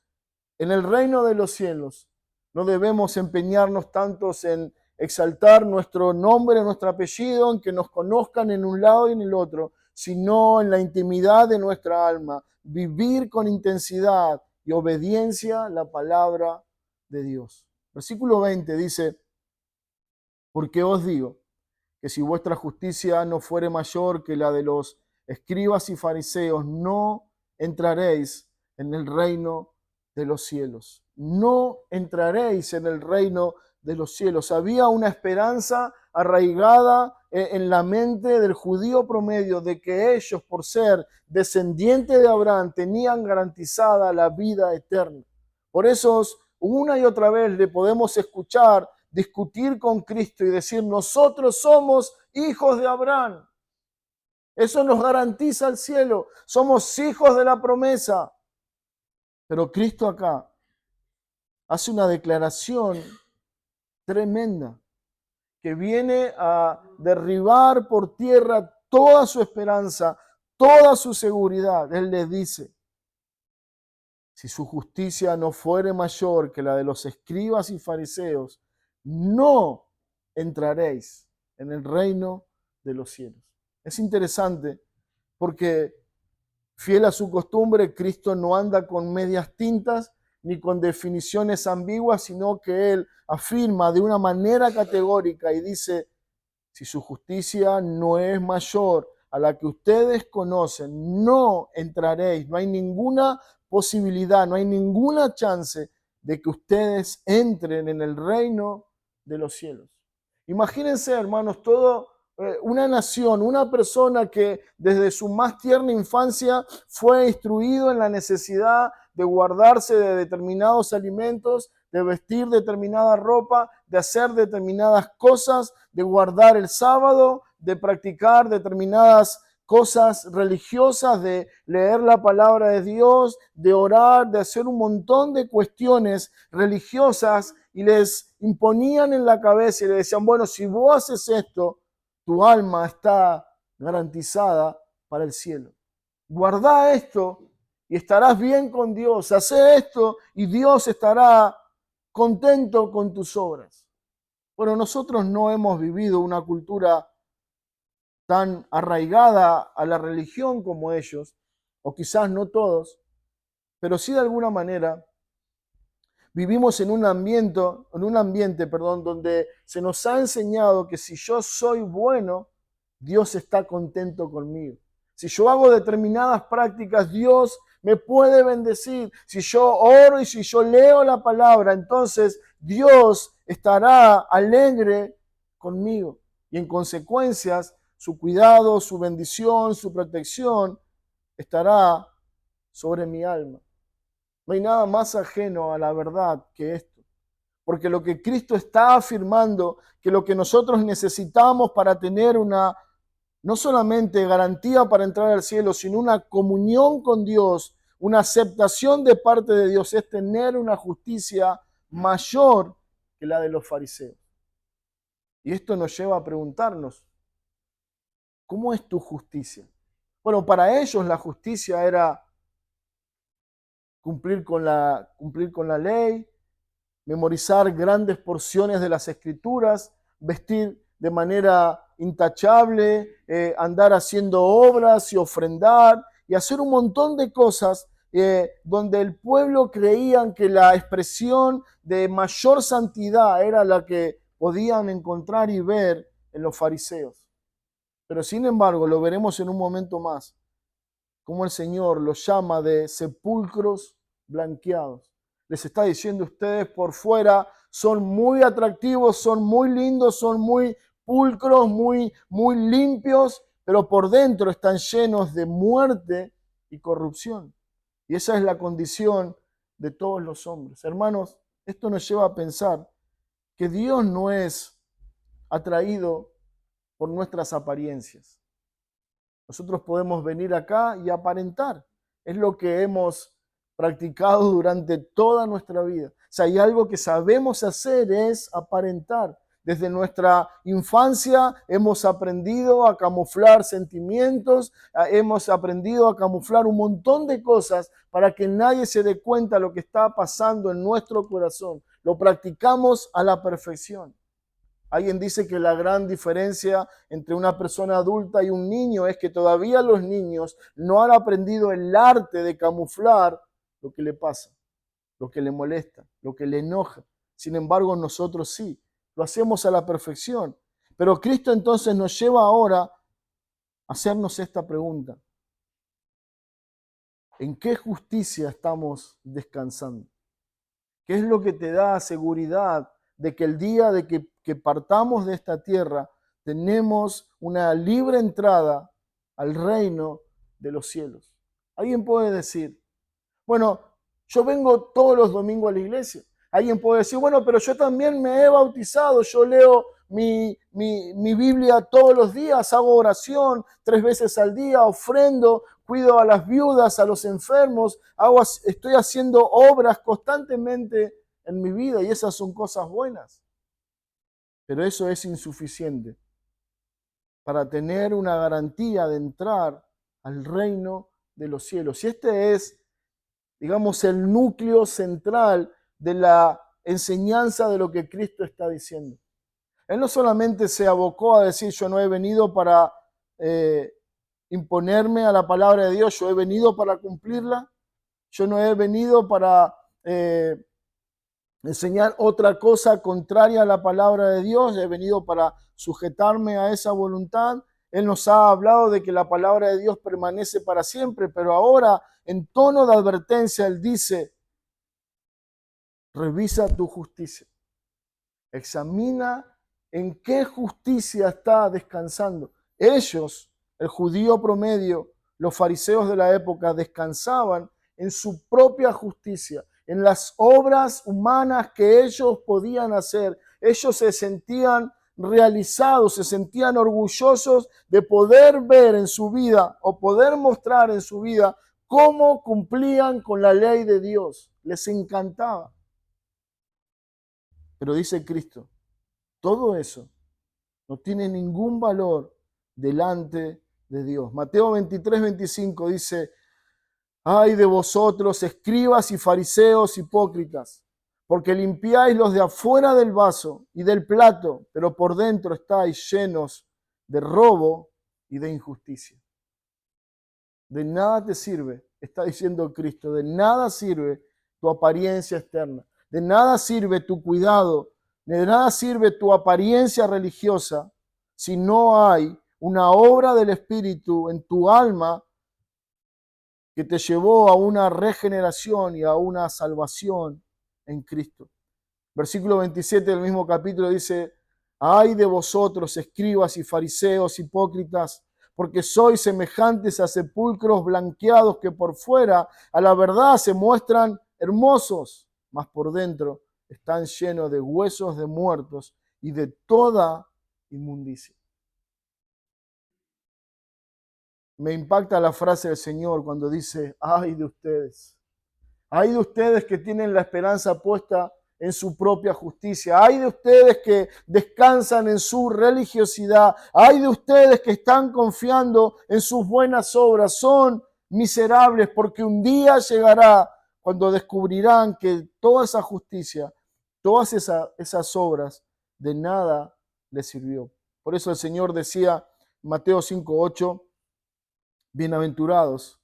en el reino de los cielos, no debemos empeñarnos tantos en exaltar nuestro nombre, nuestro apellido, en que nos conozcan en un lado y en el otro, sino en la intimidad de nuestra alma, vivir con intensidad y obediencia la palabra de Dios. Versículo 20 dice, porque os digo que si vuestra justicia no fuere mayor que la de los escribas y fariseos, no entraréis en el reino de los cielos. No entraréis en el reino de los cielos. Había una esperanza arraigada en la mente del judío promedio de que ellos, por ser descendientes de Abraham, tenían garantizada la vida eterna. Por eso, una y otra vez le podemos escuchar discutir con Cristo y decir, nosotros somos hijos de Abraham. Eso nos garantiza el cielo. Somos hijos de la promesa. Pero Cristo acá hace una declaración tremenda que viene a derribar por tierra toda su esperanza, toda su seguridad. Él les dice, si su justicia no fuere mayor que la de los escribas y fariseos, no entraréis en el reino de los cielos. Es interesante porque, fiel a su costumbre, Cristo no anda con medias tintas ni con definiciones ambiguas, sino que Él afirma de una manera categórica y dice, si su justicia no es mayor a la que ustedes conocen, no entraréis. No hay ninguna posibilidad, no hay ninguna chance de que ustedes entren en el reino de los cielos. Imagínense, hermanos, una nación, una persona que desde su más tierna infancia fue instruido en la necesidad de guardarse de determinados alimentos, de vestir determinada ropa, de hacer determinadas cosas, de guardar el sábado, de practicar determinadas cosas religiosas, de leer la palabra de Dios, de orar, de hacer un montón de cuestiones religiosas, y les imponían en la cabeza y les decían, bueno, si vos haces esto, tu alma está garantizada para el cielo. Guardá esto y estarás bien con Dios. Hacé esto y Dios estará contento con tus obras. Bueno, nosotros no hemos vivido una cultura tan arraigada a la religión como ellos, o quizás no todos, pero sí de alguna manera vivimos en un ambiente, donde se nos ha enseñado que si yo soy bueno, Dios está contento conmigo. Si yo hago determinadas prácticas, Dios me puede bendecir. Si yo oro y si yo leo la palabra, entonces Dios estará alegre conmigo. Y en consecuencias, su cuidado, su bendición, su protección estará sobre mi alma. No hay nada más ajeno a la verdad que esto. Porque lo que Cristo está afirmando, que lo que nosotros necesitamos para tener una, no solamente garantía para entrar al cielo, sino una comunión con Dios, una aceptación de parte de Dios, es tener una justicia mayor que la de los fariseos. Y esto nos lleva a preguntarnos, ¿cómo es tu justicia? Bueno, para ellos la justicia era cumplir con la ley, memorizar grandes porciones de las Escrituras, vestir de manera intachable, andar haciendo obras y ofrendar y hacer un montón de cosas donde el pueblo creían que la expresión de mayor santidad era la que podían encontrar y ver en los fariseos. Pero sin embargo, lo veremos en un momento más, como el Señor los llama de sepulcros blanqueados. Les está diciendo, ustedes por fuera son muy atractivos, son muy lindos, son muy pulcros, muy limpios, pero por dentro están llenos de muerte y corrupción. Y esa es la condición de todos los hombres. Hermanos, esto nos lleva a pensar que Dios no es atraído por nuestras apariencias. Nosotros podemos venir acá y aparentar. Es lo que hemos practicado durante toda nuestra vida. O sea, hay algo que sabemos hacer, es aparentar. Desde nuestra infancia hemos aprendido a camuflar sentimientos, hemos aprendido a camuflar un montón de cosas para que nadie se dé cuenta de lo que está pasando en nuestro corazón. Lo practicamos a la perfección. Alguien dice que la gran diferencia entre una persona adulta y un niño es que todavía los niños no han aprendido el arte de camuflar lo que le pasa, lo que le molesta, lo que le enoja. Sin embargo, nosotros sí, lo hacemos a la perfección. Pero Cristo entonces nos lleva ahora a hacernos esta pregunta. ¿En qué justicia estamos descansando? ¿Qué es lo que te da seguridad de que el día de que partamos de esta tierra tenemos una libre entrada al reino de los cielos? Alguien puede decir, bueno, yo vengo todos los domingos a la iglesia. Alguien puede decir, bueno, pero yo también me he bautizado, yo leo mi Biblia todos los días, hago oración 3 veces al día, ofrendo, cuido a las viudas, a los enfermos, estoy haciendo obras constantemente en mi vida y esas son cosas buenas. Pero eso es insuficiente para tener una garantía de entrar al reino de los cielos. Y este es, digamos, el núcleo central de la enseñanza de lo que Cristo está diciendo. Él no solamente se abocó a decir, yo no he venido para imponerme a la palabra de Dios, yo he venido para cumplirla, yo no he venido para enseñar otra cosa contraria a la palabra de Dios, he venido para sujetarme a esa voluntad. Él nos ha hablado de que la palabra de Dios permanece para siempre, pero ahora en tono de advertencia Él dice, revisa tu justicia, examina en qué justicia está descansando. Ellos, el judío promedio, los fariseos de la época, descansaban en su propia justicia, en las obras humanas que ellos podían hacer. Ellos se sentían realizados, se sentían orgullosos de poder ver en su vida o poder mostrar en su vida cómo cumplían con la ley de Dios. Les encantaba. Pero dice Cristo, todo eso no tiene ningún valor delante de Dios. Mateo 23-25 dice, ay de vosotros, escribas y fariseos hipócritas, porque limpiáis los de afuera del vaso y del plato, pero por dentro estáis llenos de robo y de injusticia. De nada te sirve, está diciendo Cristo, de nada sirve tu apariencia externa, de nada sirve tu cuidado, de nada sirve tu apariencia religiosa si no hay una obra del Espíritu en tu alma que te llevó a una regeneración y a una salvación en Cristo. Versículo 27 del mismo capítulo dice, ay de vosotros, escribas y fariseos hipócritas, porque sois semejantes a sepulcros blanqueados que por fuera a la verdad se muestran hermosos, mas por dentro están llenos de huesos de muertos y de toda inmundicia. Me impacta la frase del Señor cuando dice, ay de ustedes que tienen la esperanza puesta en su propia justicia, ay de ustedes que descansan en su religiosidad, ay de ustedes que están confiando en sus buenas obras, son miserables porque un día llegará cuando descubrirán que toda esa justicia, todas esas obras de nada les sirvió. Por eso el Señor decía, Mateo 5:8, bienaventurados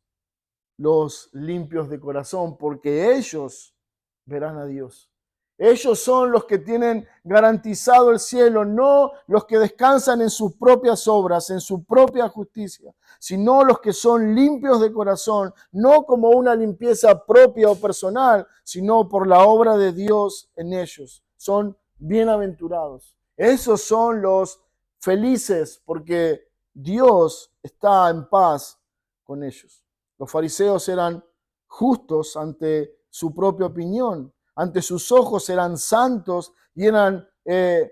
los limpios de corazón, porque ellos verán a Dios. Ellos son los que tienen garantizado el cielo, no los que descansan en sus propias obras, en su propia justicia, sino los que son limpios de corazón, no como una limpieza propia o personal, sino por la obra de Dios en ellos. Son bienaventurados. Esos son los felices porque Dios está en paz con ellos. Los fariseos eran justos ante su propia opinión, ante sus ojos eran santos y eran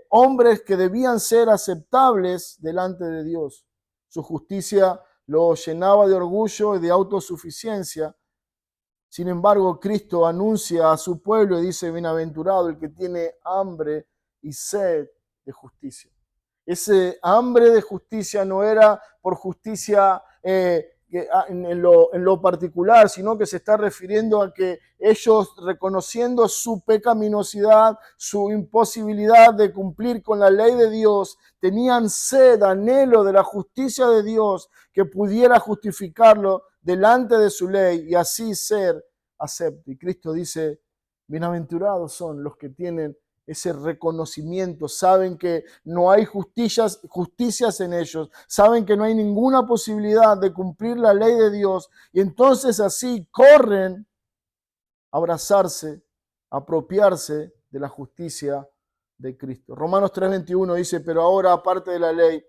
hombres que debían ser aceptables delante de Dios. Su justicia lo llenaba de orgullo y de autosuficiencia. Sin embargo, Cristo anuncia a su pueblo y dice: bienaventurado el que tiene hambre y sed de justicia. Ese hambre de justicia no era por justicia en lo particular, sino que se está refiriendo a que ellos, reconociendo su pecaminosidad, su imposibilidad de cumplir con la ley de Dios, tenían sed, anhelo de la justicia de Dios que pudiera justificarlo delante de su ley y así ser acepto. Y Cristo dice: bienaventurados son los que tienen ese reconocimiento, saben que no hay justicias en ellos, saben que no hay ninguna posibilidad de cumplir la ley de Dios y entonces así corren a abrazarse, a apropiarse de la justicia de Cristo. Romanos 3:21 dice: pero ahora, aparte de la ley,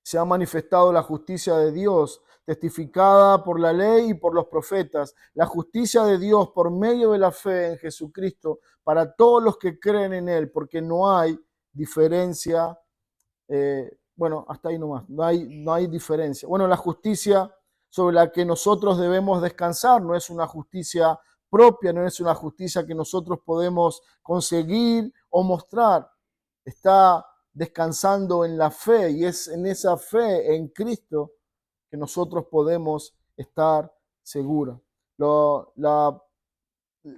se ha manifestado la justicia de Dios, testificada por la ley y por los profetas, la justicia de Dios por medio de la fe en Jesucristo para todos los que creen en Él, porque no hay diferencia. Hasta ahí nomás, no hay diferencia. Bueno, la justicia sobre la que nosotros debemos descansar no es una justicia propia, no es una justicia que nosotros podemos conseguir o mostrar. Está descansando en la fe y es en esa fe en Cristo que nosotros podemos estar seguros.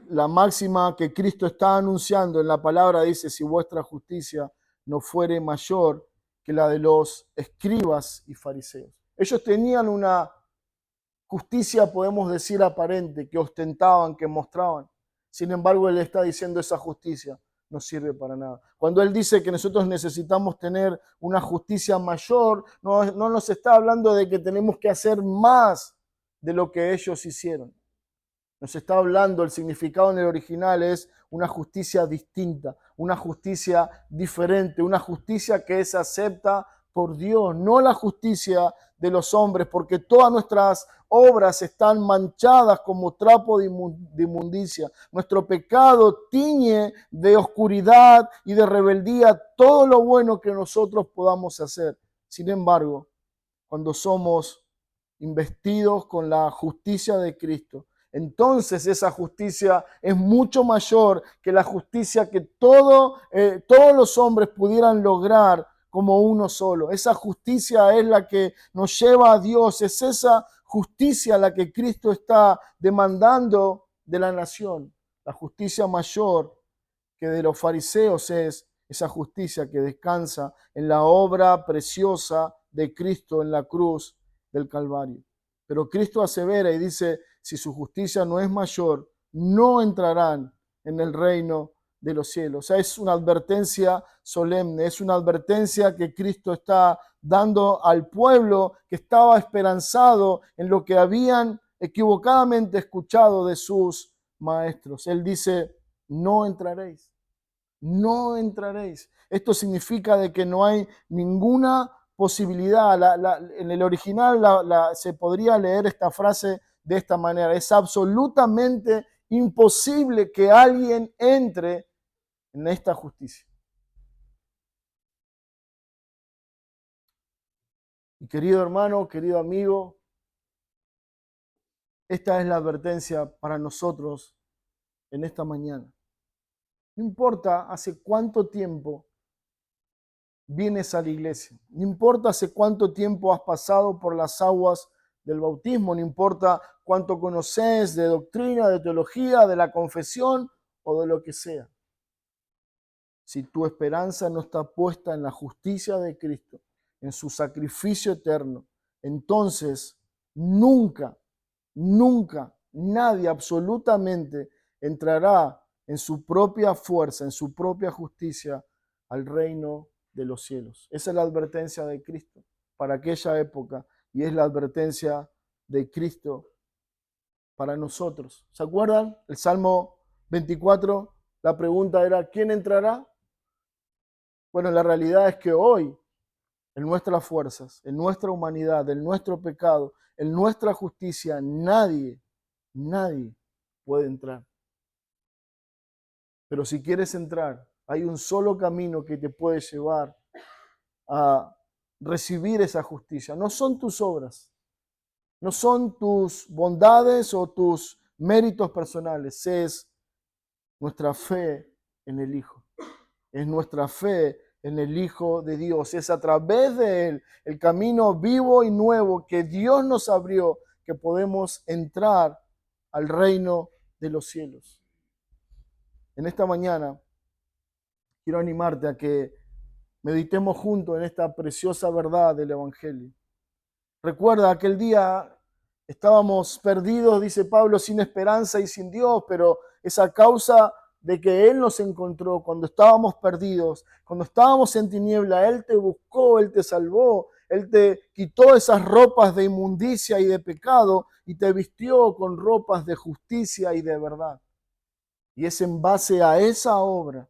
La máxima que Cristo está anunciando en la palabra dice: si vuestra justicia no fuere mayor que la de los escribas y fariseos. Ellos tenían una justicia, podemos decir, aparente, que ostentaban, que mostraban. Sin embargo, Él está diciendo: esa justicia no sirve para nada. Cuando Él dice que nosotros necesitamos tener una justicia mayor, no nos está hablando de que tenemos que hacer más de lo que ellos hicieron. Nos está hablando, el significado en el original es una justicia distinta, una justicia diferente, una justicia que es acepta por Dios, no la justicia de los hombres, porque todas nuestras obras están manchadas como trapo de inmundicia. Nuestro pecado tiñe de oscuridad y de rebeldía todo lo bueno que nosotros podamos hacer. Sin embargo, cuando somos investidos con la justicia de Cristo, entonces esa justicia es mucho mayor que la justicia que todos los hombres pudieran lograr como uno solo. Esa justicia es la que nos lleva a Dios, es esa justicia la que Cristo está demandando de la nación. La justicia mayor que de los fariseos es esa justicia que descansa en la obra preciosa de Cristo en la cruz del Calvario. Pero Cristo asevera y dice: si su justicia no es mayor, no entrarán en el reino de los cielos. O sea, es una advertencia solemne, es una advertencia que Cristo está dando al pueblo que estaba esperanzado en lo que habían equivocadamente escuchado de sus maestros. Él dice: no entraréis, no entraréis. Esto significa de que no hay ninguna posibilidad. En el original se podría leer esta frase de esta manera: es absolutamente imposible que alguien entre en esta justicia. Y querido hermano, querido amigo, esta es la advertencia para nosotros en esta mañana. No importa hace cuánto tiempo vienes a la iglesia, no importa hace cuánto tiempo has pasado por las aguas del bautismo, no importa cuánto conoces de doctrina, de teología, de la confesión o de lo que sea. Si tu esperanza no está puesta en la justicia de Cristo, en su sacrificio eterno, entonces nunca, nadie absolutamente entrará en su propia fuerza, en su propia justicia al reino de los cielos. Esa es la advertencia de Cristo para aquella época y es la advertencia de Cristo para nosotros. ¿Se acuerdan? El Salmo 24, la pregunta era: ¿quién entrará? Bueno, la realidad es que hoy en nuestras fuerzas, en nuestra humanidad, en nuestro pecado, en nuestra justicia, nadie puede entrar. Pero si quieres entrar, hay un solo camino que te puede llevar a recibir esa justicia. No son tus obras, no son tus bondades o tus méritos personales, es nuestra fe en el Hijo. Es nuestra fe en el Hijo de Dios. Es a través de Él, el camino vivo y nuevo que Dios nos abrió, que podemos entrar al reino de los cielos. En esta mañana quiero animarte a que meditemos juntos en esta preciosa verdad del Evangelio. Recuerda, aquel día estábamos perdidos, dice Pablo, sin esperanza y sin Dios, pero es a causa de que Él nos encontró cuando estábamos perdidos, cuando estábamos en tiniebla. Él te buscó, Él te salvó, Él te quitó esas ropas de inmundicia y de pecado y te vistió con ropas de justicia y de verdad. Y es en base a esa obra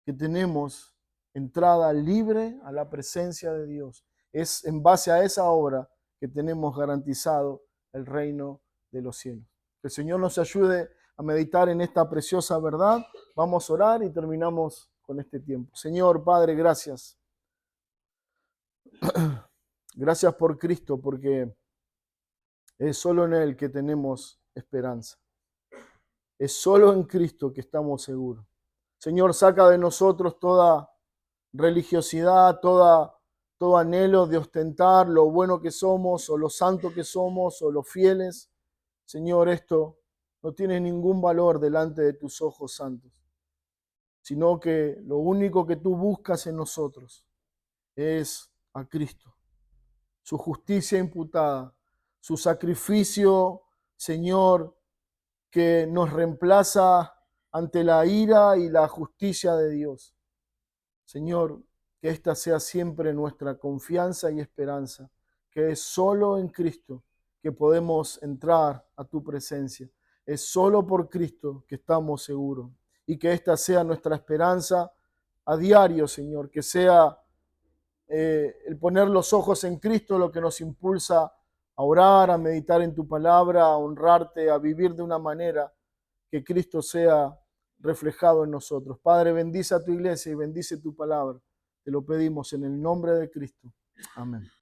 que tenemos entrada libre a la presencia de Dios. Es en base a esa obra que tenemos garantizado el reino de los cielos. Que el Señor nos ayude a meditar en esta preciosa verdad. Vamos a orar y terminamos con este tiempo. Señor, Padre, gracias. Gracias por Cristo, porque es solo en Él que tenemos esperanza. Es solo en Cristo que estamos seguros. Señor, saca de nosotros toda religiosidad, todo anhelo de ostentar lo bueno que somos, o lo santo que somos, o lo fieles. Señor, esto no tiene ningún valor delante de tus ojos santos, sino que lo único que tú buscas en nosotros es a Cristo, su justicia imputada, su sacrificio, Señor, que nos reemplaza ante la ira y la justicia de Dios. Señor, que esta sea siempre nuestra confianza y esperanza, que es solo en Cristo que podemos entrar a tu presencia. Es solo por Cristo que estamos seguros. Y que esta sea nuestra esperanza a diario, Señor, que sea el poner los ojos en Cristo lo que nos impulsa a orar, a meditar en tu palabra, a honrarte, a vivir de una manera que Cristo sea reflejado en nosotros. Padre, bendice a tu iglesia y bendice tu palabra. Te lo pedimos en el nombre de Cristo. Amén.